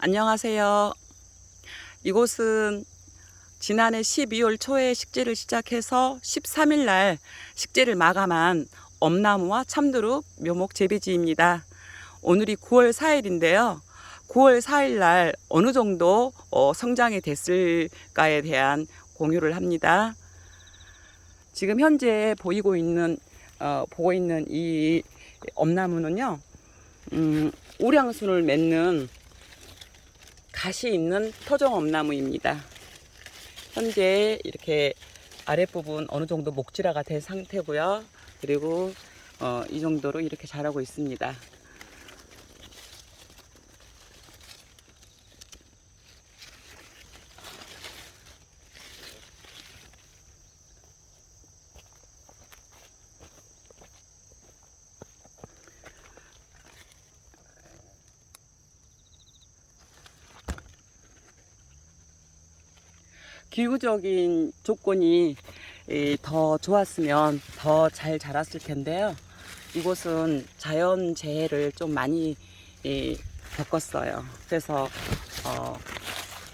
안녕하세요. 이곳은 지난해 12월 초에 식재를 시작해서 13일 날 식재를 마감한 엄나무와 참두릅 묘목 재배지입니다. 오늘이 9월 4일인데요. 9월 4일 날 어느 정도 성장이 됐을까에 대한 공유를 합니다. 지금 현재 보고 있는 이 엄나무는요, 우량순을 맺는 가시 있는 토종엄나무입니다. 현재 이렇게 아랫부분 어느 정도 목질화가 된 상태고요. 그리고 이 정도로 이렇게 자라고 있습니다. 기후적인 조건이 더 좋았으면 더 잘 자랐을 텐데요. 이곳은 자연재해를 좀 많이 겪었어요. 그래서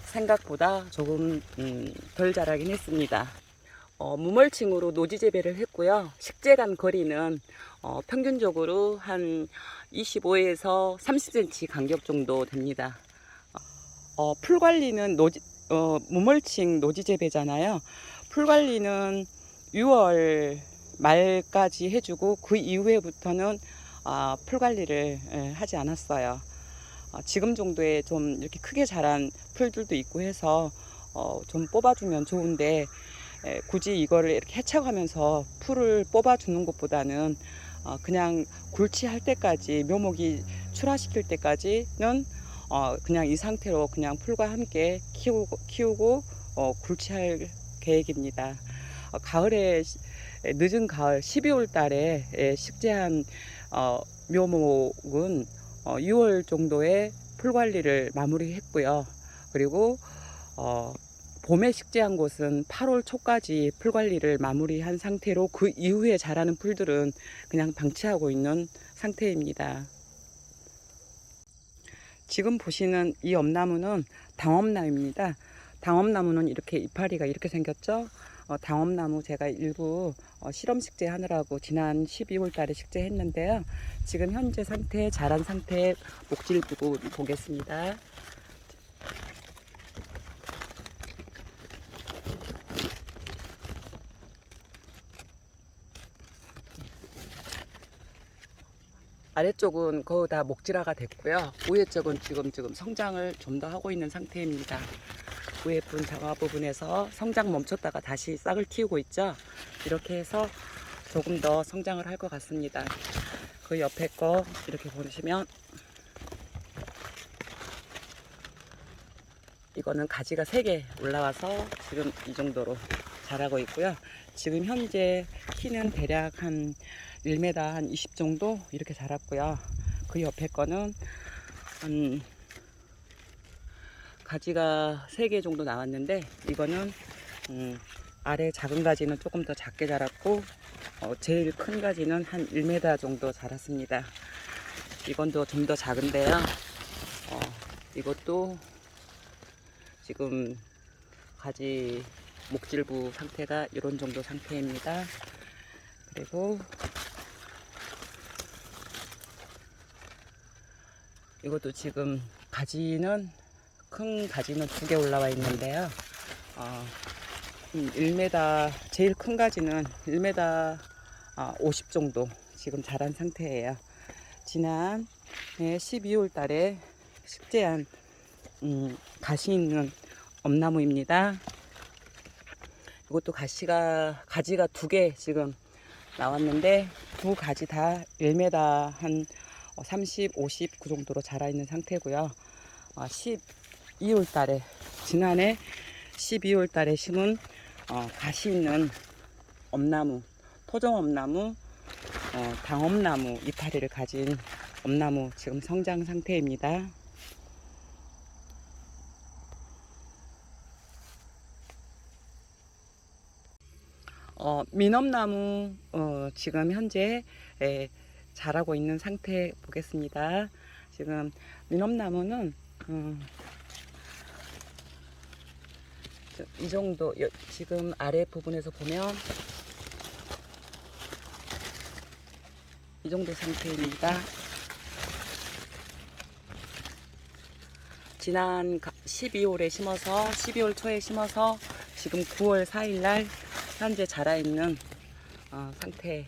생각보다 조금 덜 자라긴 했습니다. 무멀칭으로 노지 재배를 했고요. 식재간 거리는 평균적으로 한 25에서 30cm 간격 정도 됩니다. 풀 관리는 무멀칭 노지 재배잖아요. 풀 관리는 6월 말까지 해주고 그 이후에부터는 풀 관리를 하지 않았어요. 지금 정도에 좀 이렇게 크게 자란 풀들도 있고 해서 좀 뽑아주면 좋은데, 굳이 이거를 이렇게 해쳐가면서 풀을 뽑아주는 것보다는 그냥 굴치할 때까지, 묘목이 출하시킬 때까지는 그냥 이 상태로 그냥 풀과 함께 키우고 굴치할 계획입니다. 가을에, 늦은 가을 12월 달에 식재한 묘목은 6월 정도에 풀 관리를 마무리했고요. 그리고 봄에 식재한 곳은 8월 초까지 풀 관리를 마무리한 상태로 그 이후에 자라는 풀들은 그냥 방치하고 있는 상태입니다. 지금 보시는 이 엄나무는 당엄나무입니다. 당엄나무는 이렇게 이파리가 이렇게 생겼죠. 당엄나무 제가 일부 실험 식재 하느라고 지난 12월 달에 식재했는데요. 지금 현재 상태, 자란 상태 목질 보겠습니다. 아래쪽은 거의 다 목질화가 됐고요. 위에 쪽은 지금 성장을 좀 더 하고 있는 상태입니다. 위에 자가 부분에서 성장 멈췄다가 다시 싹을 틔우고 있죠. 이렇게 해서 조금 더 성장을 할 것 같습니다. 그 옆에 거 이렇게 보시면 이거는 가지가 3개 올라와서 지금 이 정도로 자라고 있고요. 지금 현재 키는 대략 한 1m 한 20 정도 이렇게 자랐고요. 그 옆에 거는 한 가지가 3개 정도 나왔는데, 이거는 아래 작은 가지는 조금 더 작게 자랐고 제일 큰 가지는 한 1m 정도 자랐습니다. 이건 좀 더 작은데요. 이것도 지금 가지 목질부 상태가 이런 정도 상태입니다. 그리고 이것도 지금 큰 가지는 2개 올라와 있는데요. 1m, 제일 큰 가지는 1m 50 정도 지금 자란 상태예요. 지난 12월 달에 식재한 가시 있는 엄나무입니다. 이것도 가지가 2개 지금 나왔는데, 두 가지 다 1m 한 30, 50 그 정도로 자라 있는 상태고요. 12월 달에, 지난해 12월 달에 심은 가시 있는 엄나무, 토종엄나무, 당엄나무 이파리를 가진 엄나무 지금 성장 상태입니다. 민엄나무 지금 현재 자라고 있는 상태 보겠습니다. 지금 민엄나무는 이 정도, 지금 아래 부분에서 보면 이 정도 상태입니다. 지난 12월에 심어서 12월 초에 심어서 지금 9월 4일 날 현재 자라있는 상태.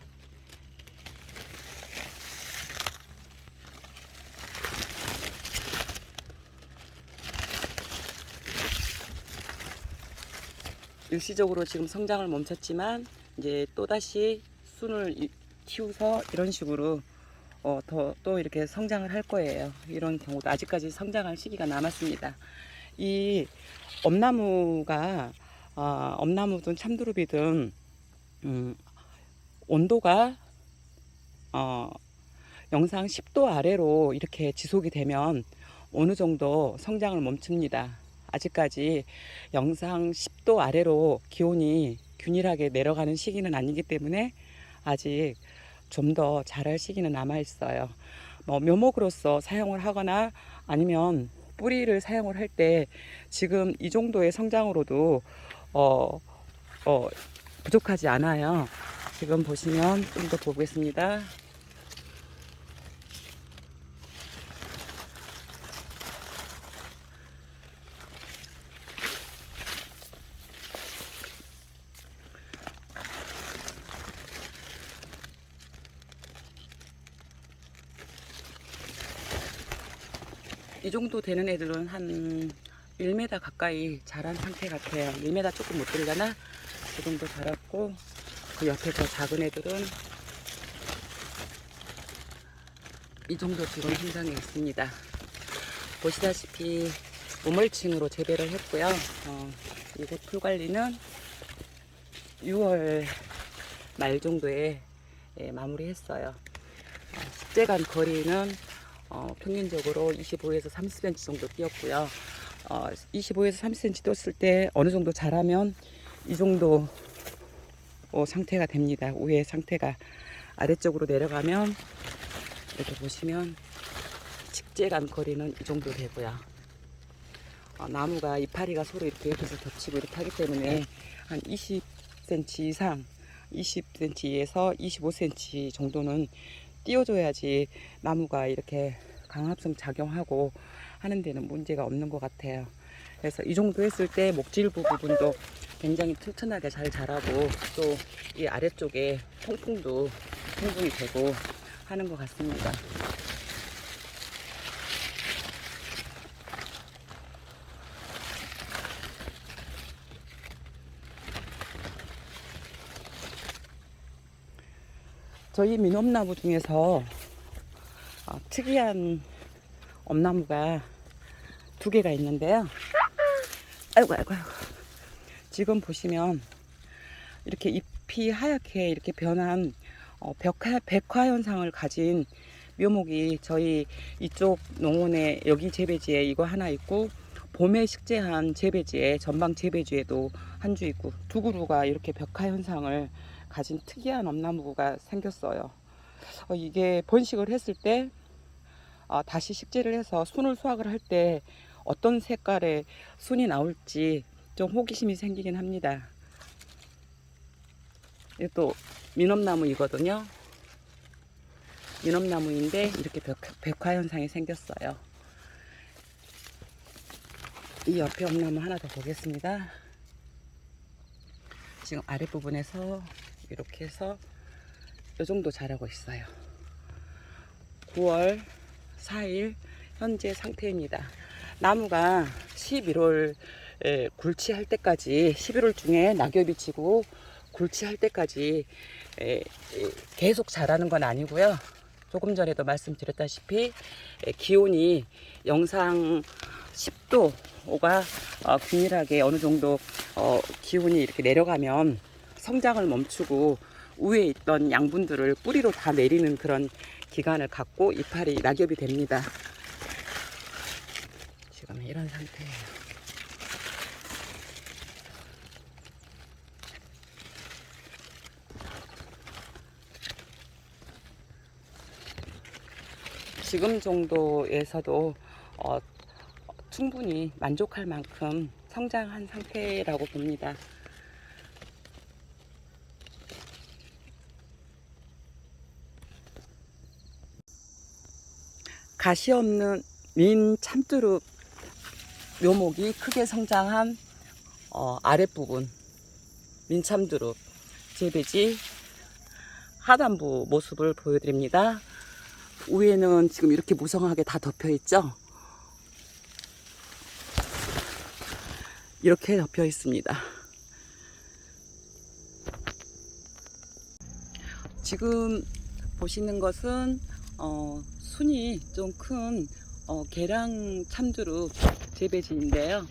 일시적으로 지금 성장을 멈췄지만 이제 또다시 순을 키워서 이런 식으로 또 이렇게 성장을 할 거예요. 이런 경우도 아직까지 성장할 시기가 남았습니다. 이 엄나무가 엄나무든 참두릅이든 온도가 영상 10도 아래로 이렇게 지속이 되면 어느 정도 성장을 멈춥니다. 아직까지 영상 10도 아래로 기온이 균일하게 내려가는 시기는 아니기 때문에 아직 좀 더 자랄 시기는 남아 있어요. 묘목으로서 사용을 하거나 아니면 뿌리를 사용을 할 때 지금 이 정도의 성장으로도 부족하지 않아요. 지금 보시면 좀 더 보겠습니다. 이 정도 되는 애들은 한 1m 가까이 자란 상태 같아요. 1m 조금 못 들려나? 그 정도 자랐고, 그 옆에 더 작은 애들은 이 정도 지금 성장해 있습니다. 보시다시피 우물층으로 재배를 했고요. 이곳 풀 관리는 6월 말 정도에 마무리했어요. 식재간 거리는 평균적으로 25에서 30cm 정도 띄었고요. 25에서 30cm 띄었을 때 어느 정도 자라면 이 정도 상태가 됩니다. 위에 상태가 아래쪽으로 내려가면 이렇게 보시면 식재간 거리는 이 정도 되고요. 나무가 이파리가 서로 이렇게 옆에서 겹치고 이렇게 하기 때문에 한 20cm 이상 20cm에서 25cm 정도는 띄워줘야지 나무가 이렇게 강합성 작용하고 하는 데는 문제가 없는 것 같아요. 그래서 이 정도 했을 때 목질부 부분도 굉장히 튼튼하게 잘 자라고 또 이 아래쪽에 통풍도 충분히 되고 하는 것 같습니다. 저희 민엄나무 중에서 특이한 엄나무가 2개가 있는데요. 아이고. 지금 보시면 이렇게 잎이 하얗게 이렇게 변한 백화 현상을 가진 묘목이 저희 이쪽 농원에 여기 재배지에 이거 하나 있고 봄에 식재한 재배지에 전방 재배지에도 한 주 있고 2그루가 이렇게 백화 현상을 가진 특이한 엄나무가 생겼어요. 이게 번식을 했을 때 다시 식재를 해서 순을 수확을 할 때 어떤 색깔의 순이 나올지 좀 호기심이 생기긴 합니다. 이것도 민엄나무이거든요. 민엄나무인데 이렇게 백화 현상이 생겼어요. 이 옆에 엄나무 하나 더 보겠습니다. 지금 아랫부분에서 이렇게 해서 이 정도 자라고 있어요. 9월 4일 현재 상태입니다. 나무가 11월 굴치할 때까지 11월 중에 낙엽이 지고 굴치할 때까지 계속 자라는 건 아니고요. 조금 전에도 말씀드렸다시피 기온이 영상 10도가 균일하게 어느 정도 기온이 이렇게 내려가면 성장을 멈추고 위에 있던 양분들을 뿌리로 다 내리는 그런 기간을 갖고 이파리 낙엽이 됩니다. 지금 이런 상태예요. 지금 정도에서도 충분히 만족할 만큼 성장한 상태라고 봅니다. 가시 없는 민 참두릅 묘목이 크게 성장한 아랫부분 민참두릅 재배지 하단부 모습을 보여드립니다. 위에는 지금 이렇게 무성하게 다 덮여 있죠. 이렇게 덮여 있습니다. 지금 보시는 것은 순이 좀 큰 계량 참두릅 재배지인데요.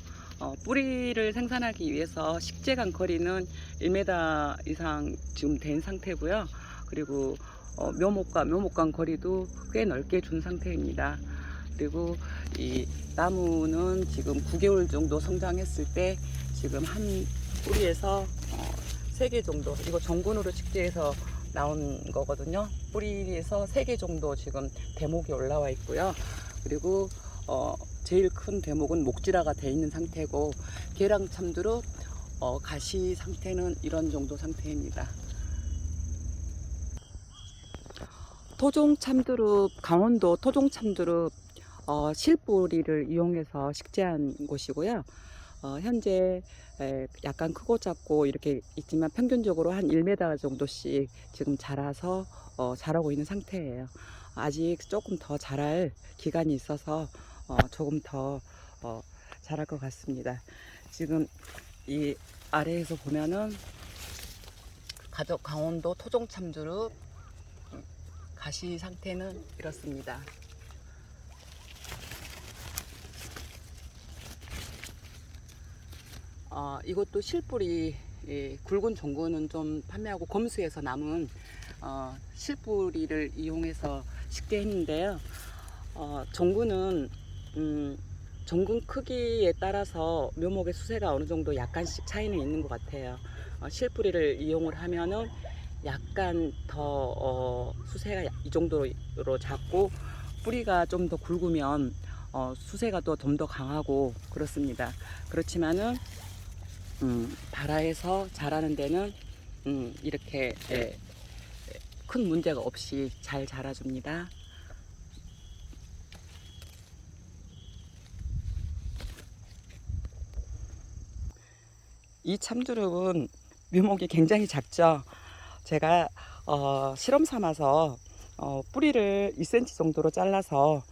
뿌리를 생산하기 위해서 식재간 거리는 1m 이상 지금 된 상태고요. 그리고 묘목과 묘목 간 거리도 꽤 넓게 준 상태입니다. 그리고 이 나무는 지금 9개월 정도 성장했을 때 지금 한 뿌리에서 3개 정도, 이거 전군으로 식재해서 나온 거거든요. 뿌리에서 3개 정도 지금 대목이 올라와 있고요. 그리고 제일 큰 대목은 목질화가 되어 있는 상태고, 계량 참두릅 가시 상태는 이런 정도 상태입니다. 토종 참두릅, 강원도 토종 참두릅 실뿌리를 이용해서 식재한 곳이고요. 현재 약간 크고 작고 이렇게 있지만 평균적으로 한 1m 정도씩 지금 자라서 자라고 있는 상태예요. 아직 조금 더 자랄 기간이 있어서 조금 더 자랄 것 같습니다. 지금 이 아래에서 보면은 강원도 토종 참두릅 가시 상태는 이렇습니다. 이것도 실뿌리, 굵은 종구는 좀 판매하고 검수에서 남은 실뿌리를 이용해서 식재했는데요. 종구는 종근 크기에 따라서 묘목의 수세가 어느 정도 약간씩 차이는 있는 것 같아요. 실뿌리를 이용을 하면은 약간 더 수세가 이 정도로 작고, 뿌리가 좀 더 굵으면 수세가 또 좀 더 강하고 그렇습니다. 그렇지만은 발화해서 자라는 데는 이렇게 큰 문제가 없이 잘 자라줍니다. 이 참두릅은 묘목이 굉장히 작죠. 제가 실험 삼아서 뿌리를 2cm 정도로 잘라서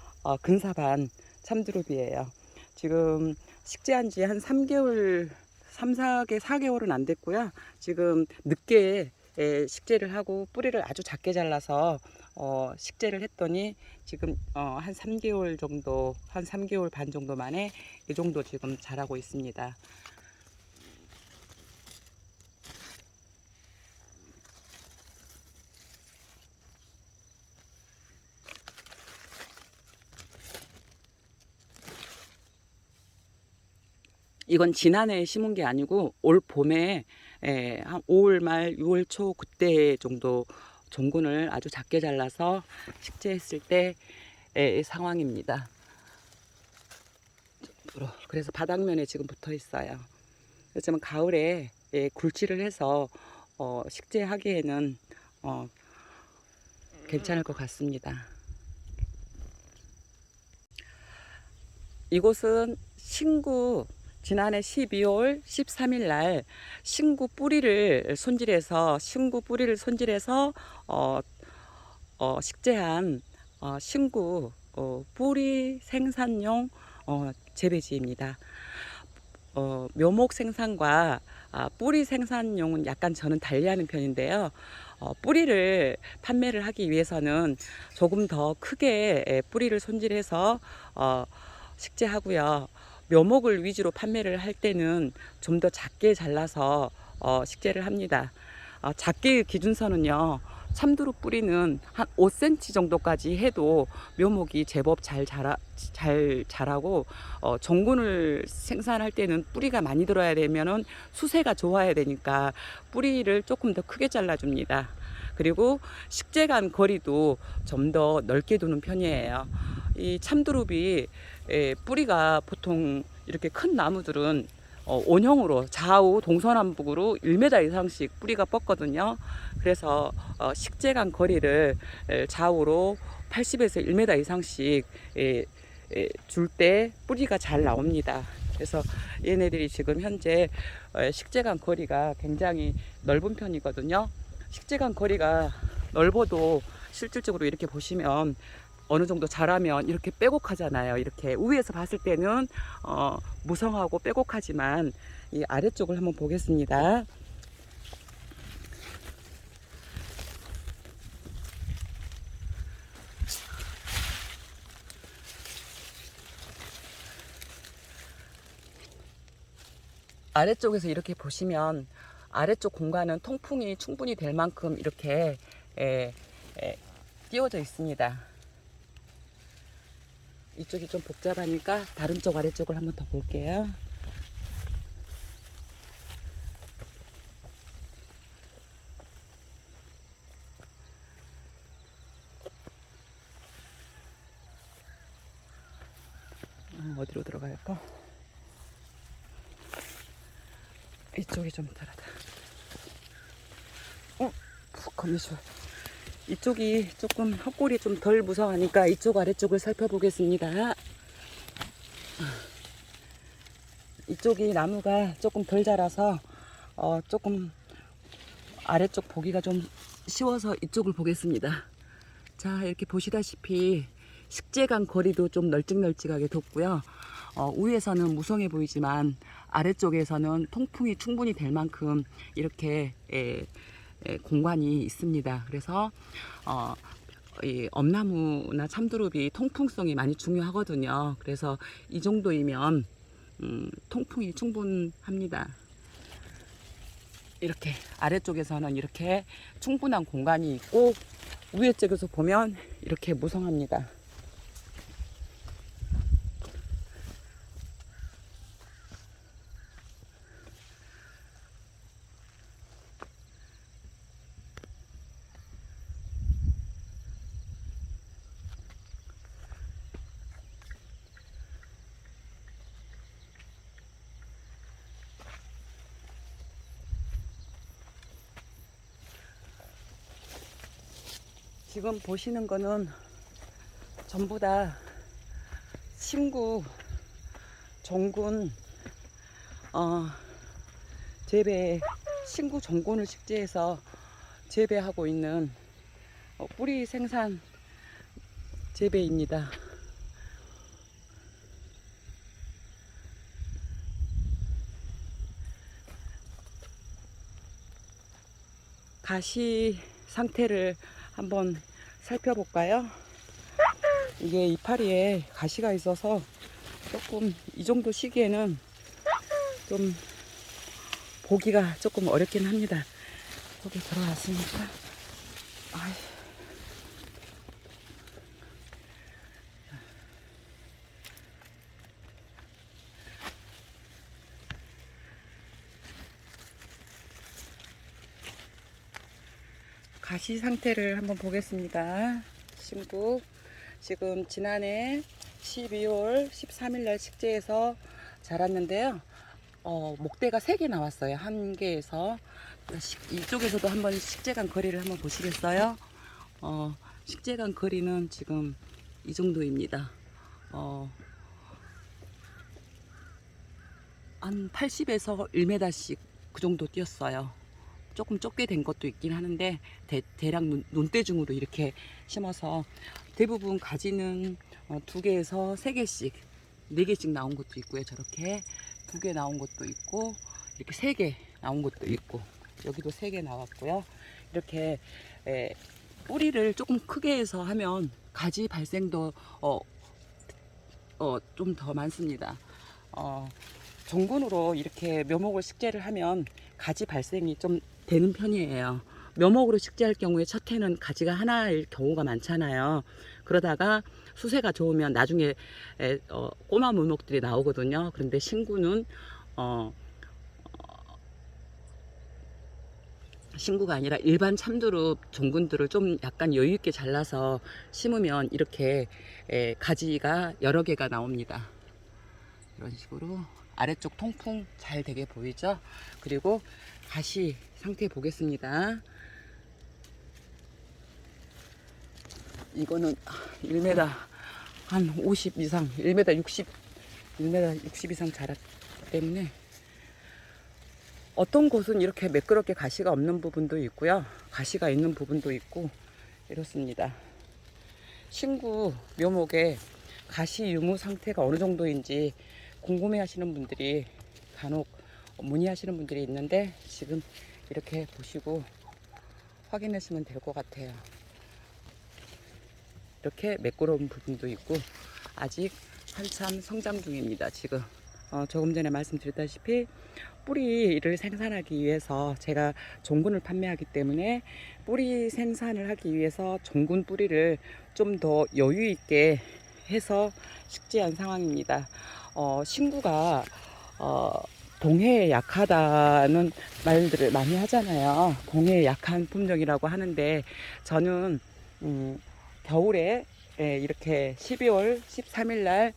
근사반 참두릅이에요. 지금 식재한 지 한 3개월, 4개월은 안 됐고요. 지금 늦게 식재를 하고 뿌리를 아주 작게 잘라서 식재를 했더니 지금 한 3개월 정도, 한 3개월 반 정도 만에 이 정도 지금 자라고 있습니다. 이건 지난해 심은 게 아니고 올 봄에 한 5월 말 6월 초 그때 정도 종근을 아주 작게 잘라서 식재했을 때 상황입니다. 그래서 바닥면에 지금 붙어 있어요. 그렇지만 가을에 굴치를 해서 식재하기에는 괜찮을 것 같습니다. 이곳은 신구, 지난해 12월 13일 날 신구 뿌리를 손질해서 식재한 신구 뿌리 생산용 재배지입니다. 묘목 생산과 뿌리 생산용은 약간 저는 달리하는 편인데요. 뿌리를 판매를 하기 위해서는 조금 더 크게 뿌리를 손질해서 식재하고요. 묘목을 위주로 판매를 할 때는 좀 더 작게 잘라서 식재를 합니다. 작게 기준선은요, 참두릅 뿌리는 한 5cm 정도까지 해도 묘목이 제법 잘 자라고, 종근을 생산할 때는 뿌리가 많이 들어야 되면은 수세가 좋아야 되니까 뿌리를 조금 더 크게 잘라줍니다. 그리고 식재간 거리도 좀 더 넓게 두는 편이에요. 이 참두릅이 뿌리가 보통 이렇게 큰 나무들은 원형으로 좌우 동서남북으로 1m 이상씩 뿌리가 뻗거든요. 그래서 식재간 거리를 좌우로 80에서 1m 이상씩 줄 때 뿌리가 잘 나옵니다. 그래서 얘네들이 지금 현재 식재간 거리가 굉장히 넓은 편이거든요. 식재간 거리가 넓어도 실질적으로 이렇게 보시면 어느 정도 자라면 이렇게 빼곡하잖아요. 이렇게 위에서 봤을 때는 무성하고 빼곡하지만 이 아래쪽을 한번 보겠습니다. 아래쪽에서 이렇게 보시면 아래쪽 공간은 통풍이 충분히 될 만큼 이렇게 띄워져 있습니다. 이쪽이 좀 복잡하니까 다른 쪽 아래쪽을 한번 더 볼게요. 어디로 들어갈까? 이쪽이 좀 다르다. 거미줄. 이쪽이 조금 헛골이 좀 덜 무성하니까 이쪽 아래쪽을 살펴보겠습니다. 이쪽이 나무가 조금 덜 자라서 조금 아래쪽 보기가 좀 쉬워서 이쪽을 보겠습니다. 자, 이렇게 보시다시피 식재간 거리도 좀 널찍널찍하게 뒀고요. 위에서는 무성해 보이지만 아래쪽에서는 통풍이 충분히 될 만큼 이렇게 공간이 있습니다. 그래서 이 엄나무나 참두릅이 통풍성이 많이 중요하거든요. 그래서 이 정도이면 통풍이 충분합니다. 이렇게 아래쪽에서는 이렇게 충분한 공간이 있고 위에 쪽에서 보면 이렇게 무성합니다. 지금 보시는 거는 전부 다 신구 정군 재배, 신구 정군을 식재해서 재배하고 있는 뿌리 생산 재배입니다. 가시 상태를 한번 살펴볼까요? 이게 이파리에 가시가 있어서 조금 이 정도 시기에는 좀 보기가 조금 어렵긴 합니다. 거기 들어왔으니까. 아이. 가시 상태를 한번 보겠습니다. 신구 지금 지난해 12월 13일 날 식재해서 자랐는데요. 목대가 3개 나왔어요. 한 개에서. 이쪽에서도 한번 식재간 거리를 한번 보시겠어요? 식재간 거리는 지금 이 정도입니다. 한 80에서 1m씩 그 정도 뛰었어요. 조금 좁게 된 것도 있긴 하는데 대략 논대중으로 이렇게 심어서 대부분 가지는 2개에서 3개씩 4개씩 나온 것도 있고요. 저렇게 2개 나온 것도 있고 이렇게 3개 나온 것도 있고 여기도 3개 나왔고요. 이렇게 뿌리를 조금 크게 해서 하면 가지 발생도 좀 더 많습니다. 정군으로 이렇게 묘목을 식재를 하면 가지 발생이 좀 되는 편이에요. 묘목으로 식재할 경우에 첫 해는 가지가 하나일 경우가 많잖아요. 그러다가 수세가 좋으면 나중에 꼬마 묘목들이 나오거든요. 그런데 신구는 신구가 아니라 일반 참두릅 종근들을 좀 약간 여유 있게 잘라서 심으면 이렇게 가지가 여러 개가 나옵니다. 이런 식으로 아래쪽 통풍 잘 되게 보이죠? 그리고 가시 상태 보겠습니다. 이거는 1m 한 50 이상, 1m 60, 1m 60 이상 자랐기 때문에 어떤 곳은 이렇게 매끄럽게 가시가 없는 부분도 있고요. 가시가 있는 부분도 있고 이렇습니다. 신구 묘목의 가시 유무 상태가 어느 정도인지 궁금해 하시는 분들이 간혹 문의하시는 분들이 있는데 지금 이렇게 보시고 확인하시면 될 것 같아요. 이렇게 매끄러운 부분도 있고 아직 한참 성장 중입니다. 지금 조금 전에 말씀드렸다시피 뿌리를 생산하기 위해서 제가 종근을 판매하기 때문에 뿌리 생산을 하기 위해서 종근 뿌리를 좀 더 여유 있게 해서 식재한 상황입니다. 신구가 동해에 약하다는 말들을 많이 하잖아요. 동해에 약한 품종이라고 하는데 저는 겨울에 이렇게 12월 13일 날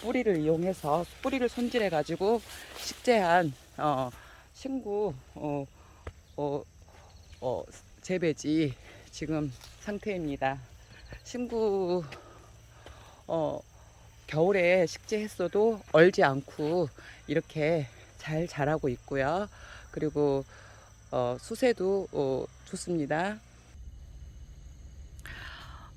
뿌리를 이용해서 뿌리를 손질해 가지고 식재한 신구 재배지 지금 상태입니다. 신구 겨울에 식재했어도 얼지 않고 이렇게 잘 자라고 있고요. 그리고 수세도 좋습니다.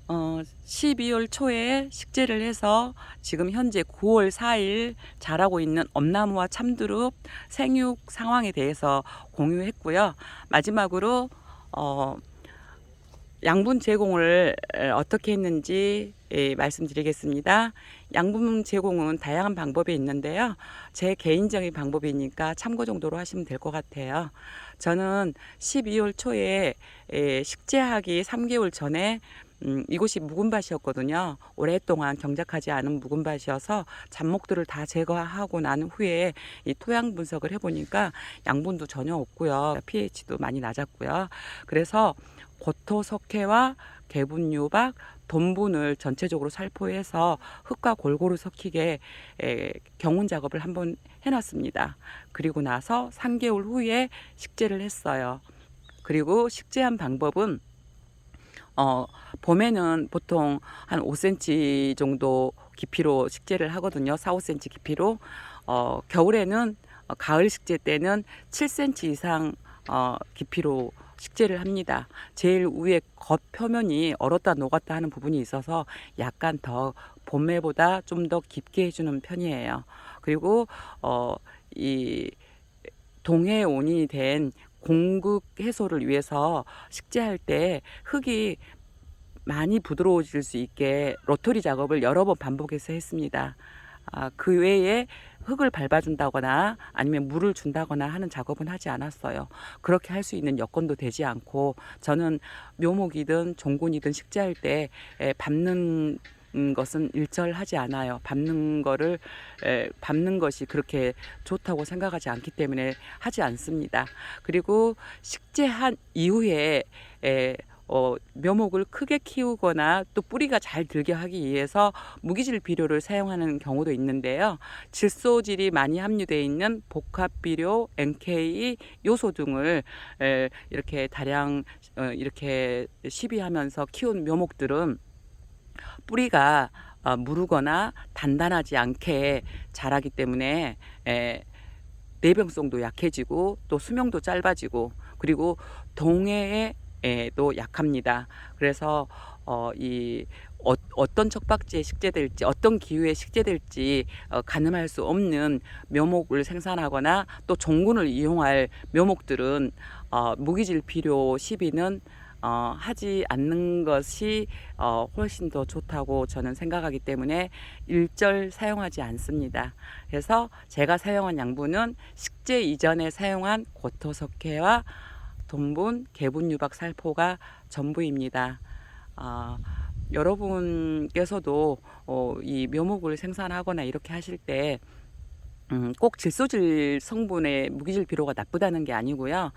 12월 초에 식재를 해서 지금 현재 9월 4일 자라고 있는 엄나무와 참두릅 생육 상황에 대해서 공유했고요. 마지막으로 양분 제공을 어떻게 했는지 말씀드리겠습니다. 양분 제공은 다양한 방법이 있는데요. 제 개인적인 방법이니까 참고 정도로 하시면 될 것 같아요. 저는 12월 초에 식재하기 3개월 전에 이곳이 묵은 밭이었거든요. 오랫동안 경작하지 않은 묵은 밭이어서 잡목들을 다 제거하고 난 후에 이 토양 분석을 해보니까 양분도 전혀 없고요. pH도 많이 낮았고요. 그래서 고토석회와 개분유박, 돈분을 전체적으로 살포해서 흙과 골고루 섞이게 경운 작업을 한번 해놨습니다. 그리고 나서 3개월 후에 식재를 했어요. 그리고 식재한 방법은 봄에는 보통 한 5cm 정도 깊이로 식재를 하거든요. 4, 5cm 깊이로. 겨울에는 가을 식재 때는 7cm 이상 깊이로 식재를 합니다. 제일 위에 겉 표면이 얼었다 녹았다 하는 부분이 있어서 약간 더 봄매보다 좀 더 깊게 해주는 편이에요. 그리고 이 동해 원인이 된 공극 해소를 위해서 식재할 때 흙이 많이 부드러워질 수 있게 로터리 작업을 여러 번 반복해서 했습니다. 그 외에 흙을 밟아준다거나 아니면 물을 준다거나 하는 작업은 하지 않았어요. 그렇게 할 수 있는 여건도 되지 않고 저는 묘목이든 종군이든 식재할 때 밟는 것은 일절하지 않아요. 밟는 것이 그렇게 좋다고 생각하지 않기 때문에 하지 않습니다. 그리고 식재한 이후에 묘목을 크게 키우거나 또 뿌리가 잘 들게 하기 위해서 무기질 비료를 사용하는 경우도 있는데요. 질소질이 많이 함유되어 있는 복합비료, NK 요소 등을 이렇게 다량 이렇게 시비하면서 키운 묘목들은 뿌리가 무르거나 단단하지 않게 자라기 때문에 내병성도 약해지고 또 수명도 짧아지고 그리고 동해에도 약합니다. 그래서 어떤 척박지에 식재될지 어떤 기후에 식재될지 가늠할 수 없는 묘목을 생산하거나 또 종군을 이용할 묘목들은 무기질 비료 시비는 하지 않는 것이 훨씬 더 좋다고 저는 생각하기 때문에 일절 사용하지 않습니다. 그래서 제가 사용한 양분은 식재 이전에 사용한 고토석회와 돈분, 개분유박 살포가 전부입니다. 여러분께서도 이 묘목을 생산하거나 이렇게 하실 때 꼭 질소질 성분의 무기질 비료가 나쁘다는 게 아니고요.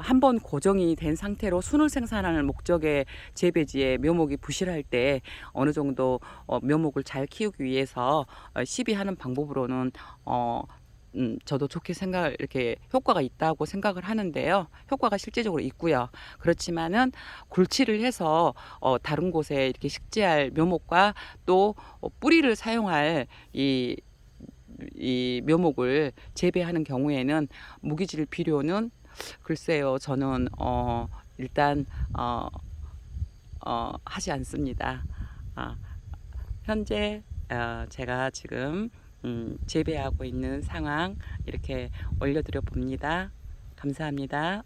한번 고정이 된 상태로 순을 생산하는 목적의 재배지에 묘목이 부실할 때 어느 정도 묘목을 잘 키우기 위해서 시비하는 방법으로는 저도 좋게 이렇게 효과가 있다고 생각을 하는데요. 효과가 실제적으로 있고요. 그렇지만은 골치를 해서 다른 곳에 이렇게 식재할 묘목과 또 뿌리를 사용할 이 묘목을 재배하는 경우에는 무기질 비료는 글쎄요, 저는 일단 하지 않습니다. 아, 현재 제가 지금 재배하고 있는 상황 이렇게 올려드려 봅니다. 감사합니다.